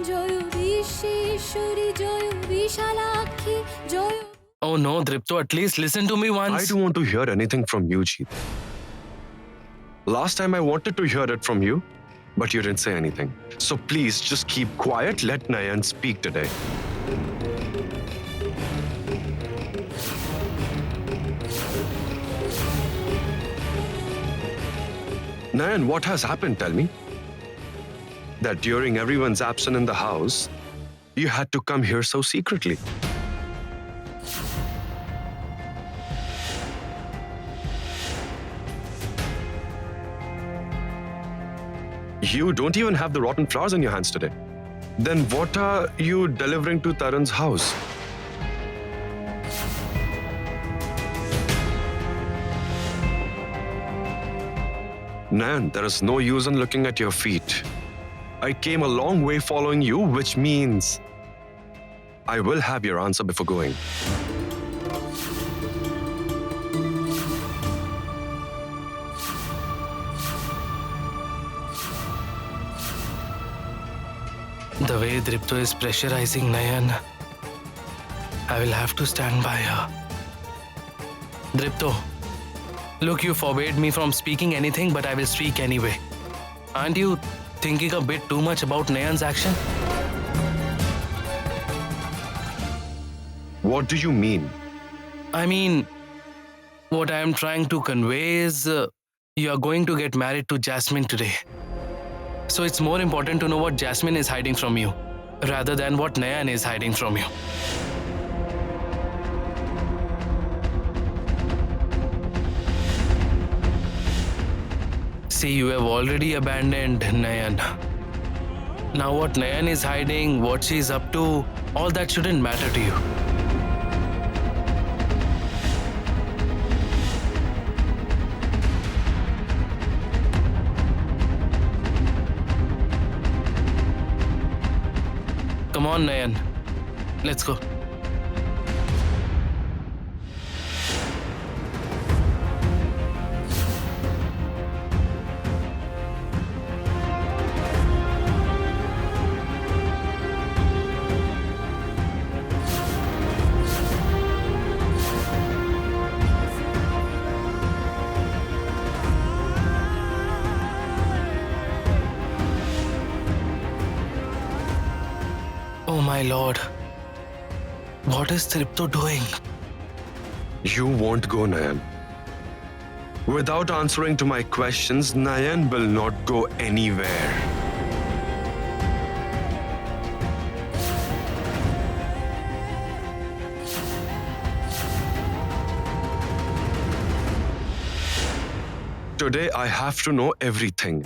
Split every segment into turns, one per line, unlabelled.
Joy Bishweshwari Joy Bishalakshi Joy
Oh no, Dripto, at least listen to me once.
I don't want to hear anything from you, Jeet. Last time I wanted to hear it from you, but you didn't say anything. So please just keep quiet. Let Nayan speak today. Nayan, what has happened? Tell me. That during everyone's absence in the house, you had to come here so secretly. You don't even have the rotten flowers in your hands today. Then what are you delivering to Tarun's house? Nan, there is no use in looking at your feet. I came a long way following you, which means I will have your answer before going.
The way Dripto is pressurizing Nayan, I will have to stand by her. Dripto, look, you forbade me from speaking anything, but I will speak anyway. Aren't you thinking a bit too much about Nayan's action?
What do you mean?
I mean, what I am trying to convey is you are going to get married to Jasmine today. So it's more important to know what Jasmine is hiding from you rather than what Nayan is hiding from you. See, you have already abandoned Nayan. Now what Nayan is hiding, what she's up to, all that shouldn't matter to you. Come on, Nayan. Let's go. Oh my lord. What is Dripto doing?
You won't go, Nayan. Without answering to my questions, Nayan will not go anywhere. Today, I have to know everything.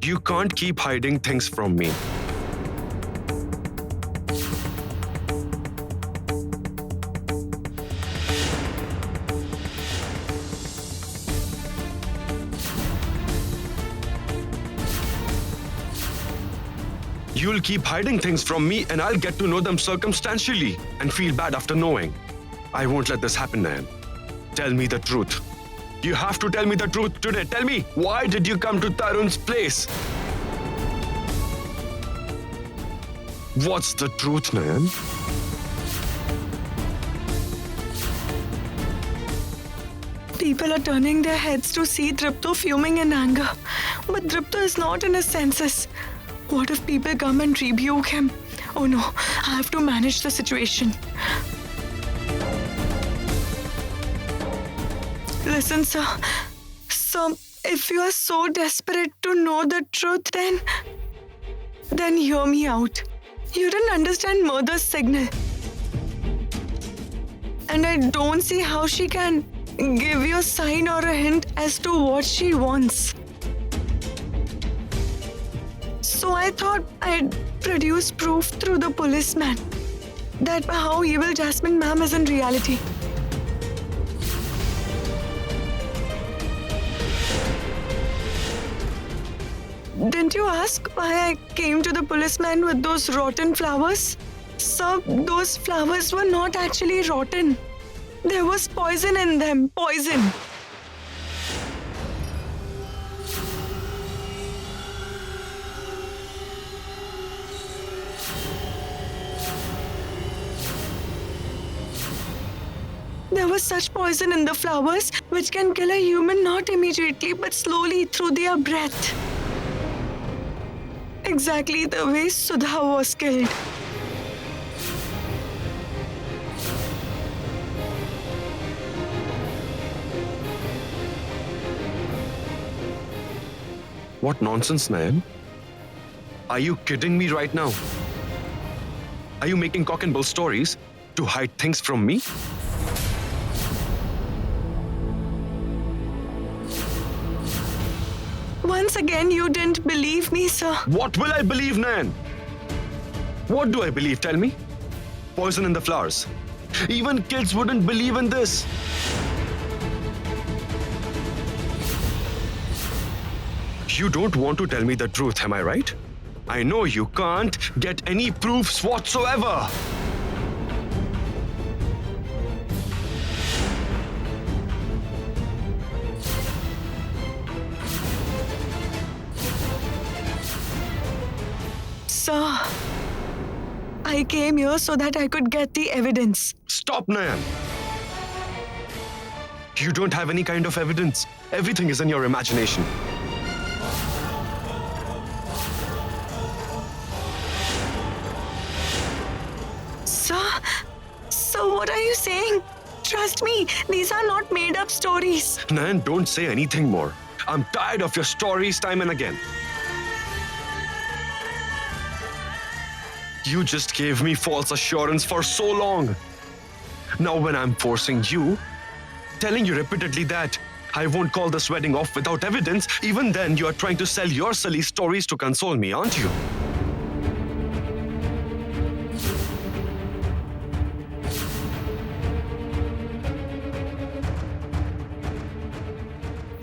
You can't keep hiding things from me. You'll keep hiding things from me and I'll get to know them circumstantially and feel bad after knowing. I won't let this happen, Nayan. Tell me the truth. You have to tell me the truth today. Tell me, why did you come to Tarun's place? What's the truth, Nayan?
People are turning their heads to see Dripto fuming in anger. But Dripto is not in his senses. What if people come and rebuke him? Oh no, I have to manage the situation. Listen, sir. Sir, if you are so desperate to know the truth, then hear me out. You didn't understand Mother's signal. And I don't see how she can give you a sign or a hint as to what she wants. So I thought I'd produce proof through the policeman that how evil Jasmine ma'am is in reality. Didn't you ask why I came to the policeman with those rotten flowers? Sir, those flowers were not actually rotten. There was poison in them. Poison. There was such poison in the flowers which can kill a human not immediately but slowly through their breath. Exactly the way Sudha was killed.
What nonsense, Nayan? Are you kidding me right now? Are you making cock and bull stories to hide things from me?
Once again, you didn't believe me, sir.
What will I believe, Nayan? What do I believe? Tell me. Poison in the flowers. Even kids wouldn't believe in this. You don't want to tell me the truth, am I right? I know you can't get any proofs whatsoever.
Sir, I came here so that I could get the evidence.
Stop, Nayan. You don't have any kind of evidence. Everything is in your imagination.
Sir, what are you saying? Trust me, these are not made-up stories.
Nayan, don't say anything more. I'm tired of your stories time and again. You just gave me false assurance for so long. Now when I'm forcing you, telling you repeatedly that I won't call this wedding off without evidence, even then you are trying to sell your silly stories to console me, aren't you?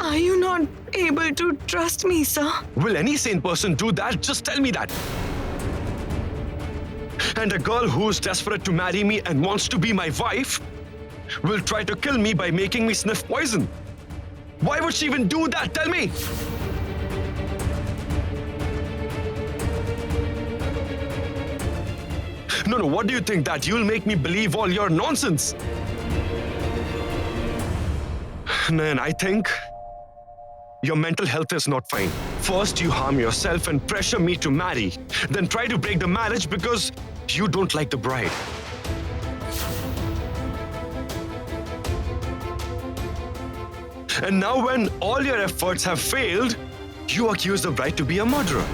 Are you not able to trust me, sir?
Will any sane person do that? Just tell me that. And a girl who's desperate to marry me and wants to be my wife will try to kill me by making me sniff poison. Why would she even do that? Tell me. No, what do you think? That you'll make me believe all your nonsense? Man, I think your mental health is not fine. First, you harm yourself and pressure me to marry. Then try to break the marriage because you don't like the bride. And now when all your efforts have failed, you accuse the bride to be a murderer.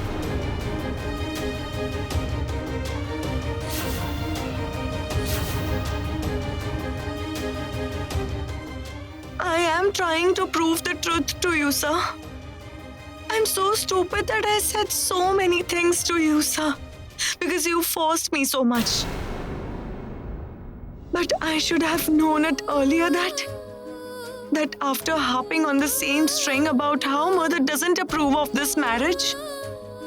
I am trying to prove the truth to you, sir. I'm so stupid that I said so many things to you, sir, because you forced me so much. But I should have known it earlier that after harping on the same string about how mother doesn't approve of this marriage,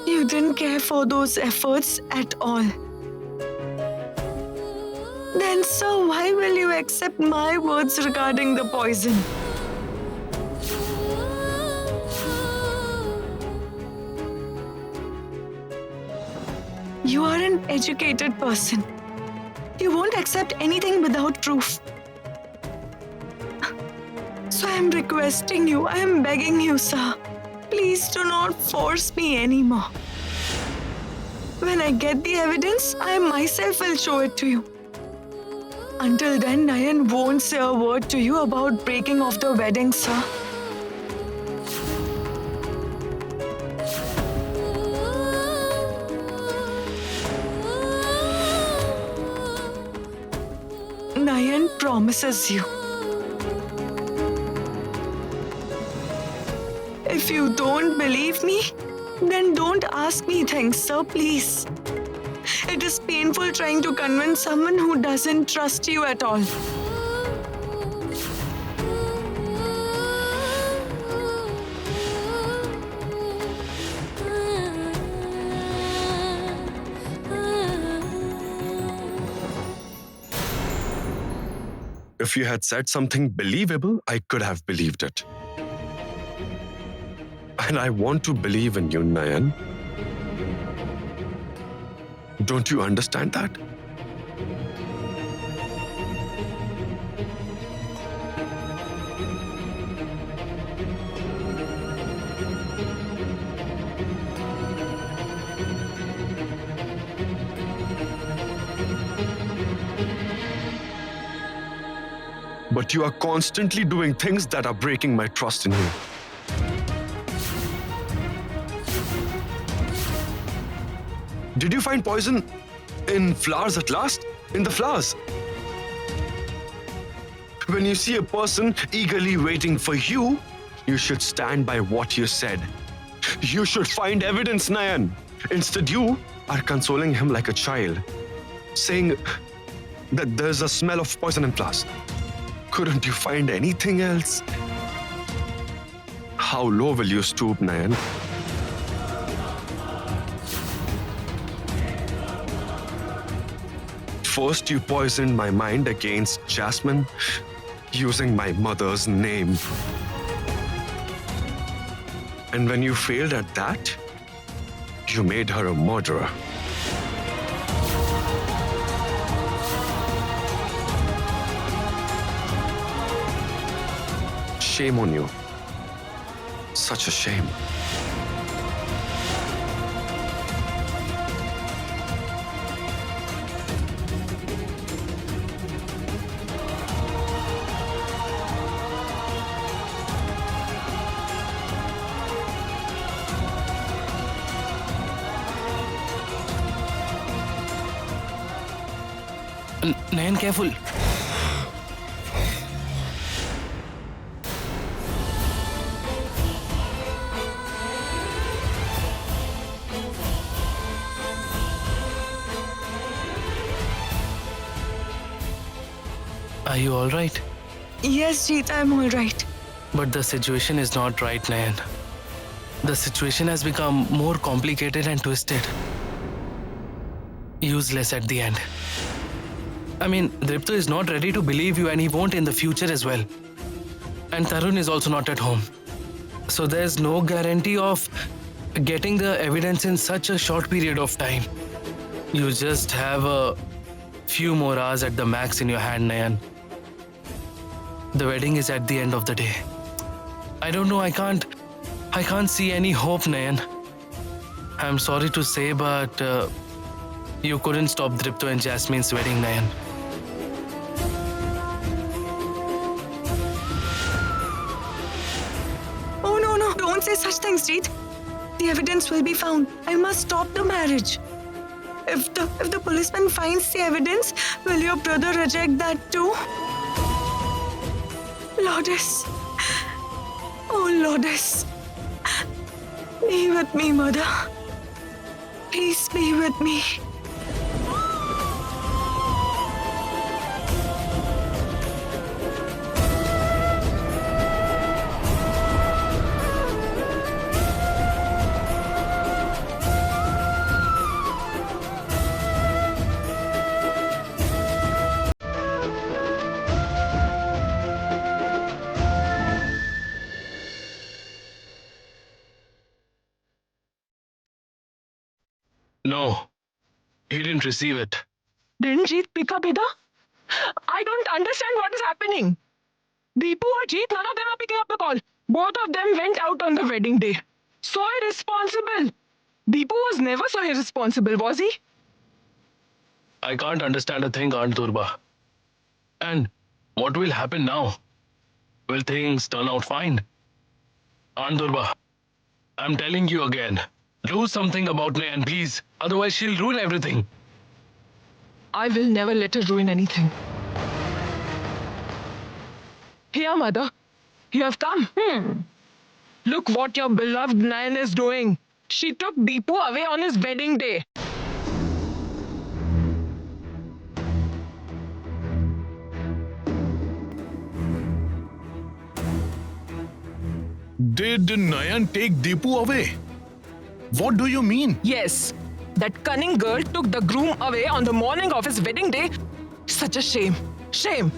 you didn't care for those efforts at all. Then, sir, why will you accept my words regarding the poison? You are an educated person. You won't accept anything without proof. So I am requesting you, I am begging you, sir. Please do not force me anymore. When I get the evidence, I myself will show it to you. Until then, Nayan won't say a word to you about breaking off the wedding, sir. Nayan promises you. If you don't believe me, then don't ask me things, sir, please. It is painful trying to convince someone who doesn't trust you at all.
If you had said something believable, I could have believed it. And I want to believe in you, Nayan. Don't you understand that? But you are constantly doing things that are breaking my trust in you. Did you find poison in flowers at last? In the flowers? When you see a person eagerly waiting for you, you should stand by what you said. You should find evidence, Nayan. Instead, you are consoling him like a child, saying that there's a smell of poison in flowers. Couldn't you find anything else? How low will you stoop, Nayan? First, you poisoned my mind against Jasmine using my mother's name. And when you failed at that, you made her a murderer. Shame on you. Such a shame.
Nayan, careful. Are you all right?
Yes, Jeet, I'm all right.
But the situation is not right, Nayan. The situation has become more complicated and twisted. Useless at the end. I mean, Dripto is not ready to believe you and he won't in the future as well. And Tarun is also not at home. So there's no guarantee of getting the evidence in such a short period of time. You just have a few more hours at the max in your hand, Nayan. The wedding is at the end of the day. I don't know, I can't see any hope, Nayan. I'm sorry to say, but you couldn't stop Dripto and Jasmine's wedding, Nayan.
Oh, no, don't say such things, Jeet. The evidence will be found. I must stop the marriage. If the policeman finds the evidence, will your brother reject that too? Lourdes. Oh, Lourdes. Be with me, mother. Please be with me.
No, he didn't receive it.
Didn't Jeet pick up either? I don't understand what is happening. Deepu or Jeet, none of them are picking up the call. Both of them went out on the wedding day. So irresponsible. Deepu was never so irresponsible, was he?
I can't understand a thing, Aunt Durba. And what will happen now? Will things turn out fine? Aunt Durba, I'm telling you again. Do something about Nayan, please. Otherwise, she'll ruin everything.
I will never let her ruin anything. Here, mother. You have come. Look what your beloved Nayan is doing. She took Deepu away on his wedding day.
Did Nayan take Deepu away? What do you mean?
Yes, that cunning girl took the groom away on the morning of his wedding day. Such a shame. Shame.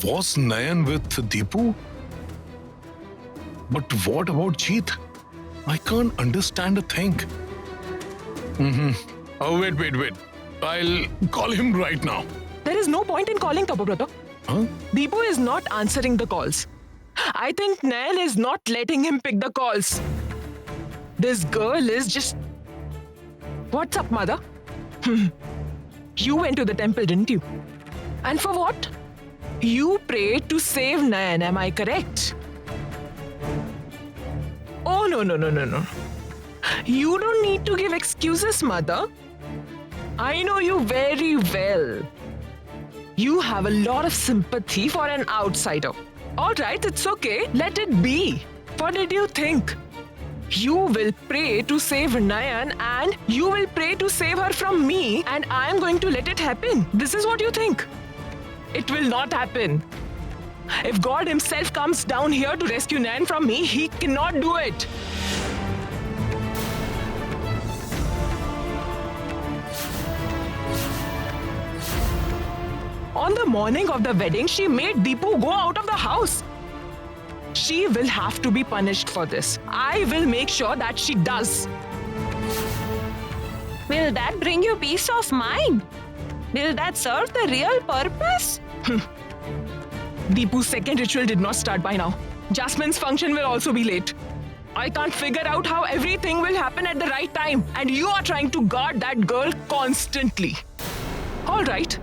Was Nayan with Deepu? But what about Jeet? I can't understand a thing. Oh, wait. I'll call him right now.
There is no point in calling Tapo brother.
Huh?
Deepu is not answering the calls. I think Nayan is not letting him pick the calls. This girl is just... What's up, mother? You went to the temple, didn't you? And for what? You prayed to save Nayan, am I correct? Oh, no. You don't need to give excuses, mother. I know you very well. You have a lot of sympathy for an outsider. All right, it's okay. Let it be. What did you think? You will pray to save Nayan and you will pray to save her from me, and I am going to let it happen. This is what you think. It will not happen. If God himself comes down here to rescue Nayan from me, he cannot do it. On the morning of the wedding, she made Deepu go out of the house. She will have to be punished for this. I will make sure that she does.
Will that bring you peace of mind? Will that serve the real purpose?
Deepu's second ritual did not start by now. Jasmine's function will also be late. I can't figure out how everything will happen at the right time, and you are trying to guard that girl constantly. All right,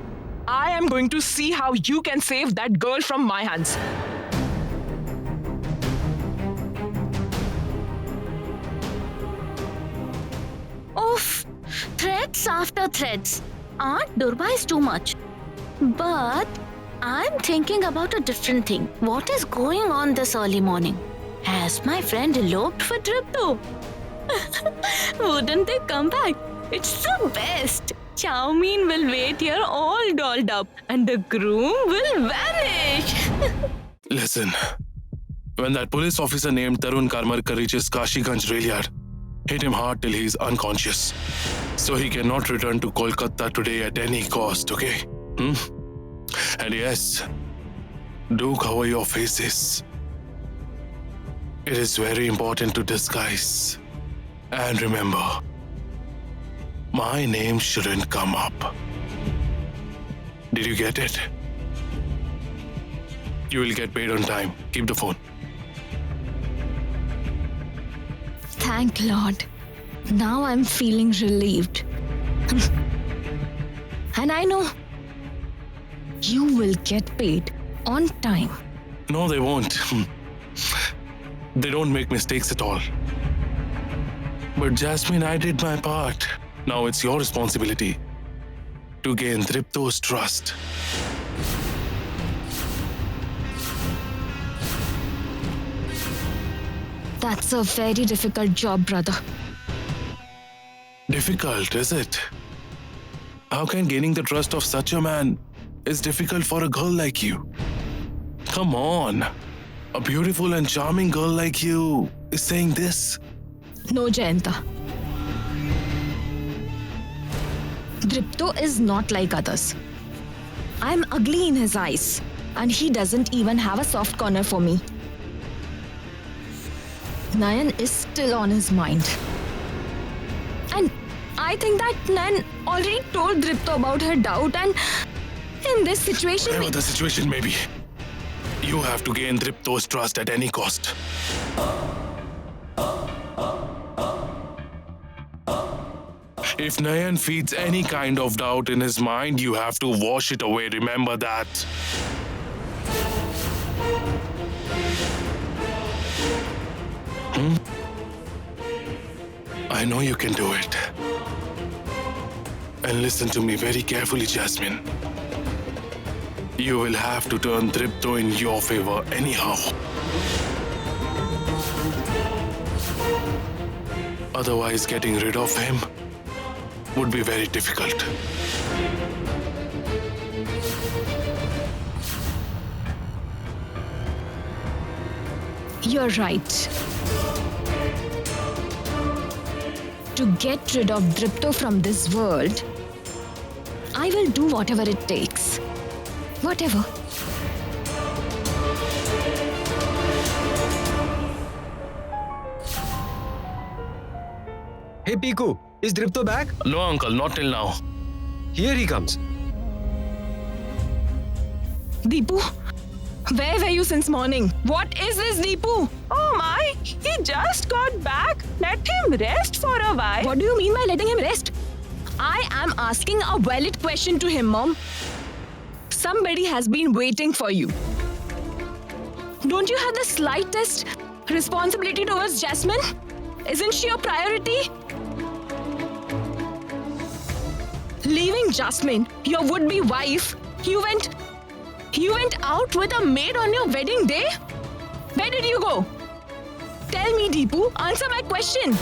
I am going to see how you can save that girl from my hands.
Oof! Threats after threats. Aunt Durba is too much. But I'm thinking about a different thing. What is going on this early morning? Has my friend eloped with Dripto? Wouldn't they come back? It's the best. Chowmein will wait here all dolled up and the groom will vanish.
Listen, when that police officer named Tarun Karmarkar reaches Kashiganj rail yard, hit him hard till he's unconscious. So he cannot return to Kolkata today at any cost, okay? And yes, do cover your faces. It is very important to disguise. And remember, my name shouldn't come up. Did you get it? You will get paid on time. Keep the phone.
Thank Lord. Now I'm feeling relieved. And I know you will get paid on time.
No, they won't. They don't make mistakes at all. But Jasmine, I did my part. Now it's your responsibility to gain Dripto's trust.
That's a very difficult job, brother.
Difficult, is it? How can gaining the trust of such a man is difficult for a girl like you? Come on. A beautiful and charming girl like you is saying this.
No, Jayanta. Dripto is not like others. I'm ugly in his eyes, and he doesn't even have a soft corner for me. Nayan is still on his mind. And I think that Nayan already told Dripto about her doubt, and in this situation...
Whatever the situation may be, you have to gain Dripto's trust at any cost. If Nayan feeds any kind of doubt in his mind, you have to wash it away. Remember that. I know you can do it. And listen to me very carefully, Jasmine. You will have to turn Dripto in your favor anyhow. Otherwise, getting rid of him would be very difficult.
You're right. To get rid of Dripto from this world, I will do whatever it takes. Whatever.
Hey Piku, is Dripto back?
No, uncle, not till now.
Here he comes.
Deepu, where were you since morning? What is this, Deepu?
Oh my, he just got back. Let him rest for a while.
What do you mean by letting him rest? I am asking a valid question to him, Mom. Somebody has been waiting for you. Don't you have the slightest responsibility towards Jasmine? Isn't she your priority? Leaving Jasmine, your would-be wife, you went out with a maid on your wedding day? Where did you go? Tell me, Deepu. Answer my question.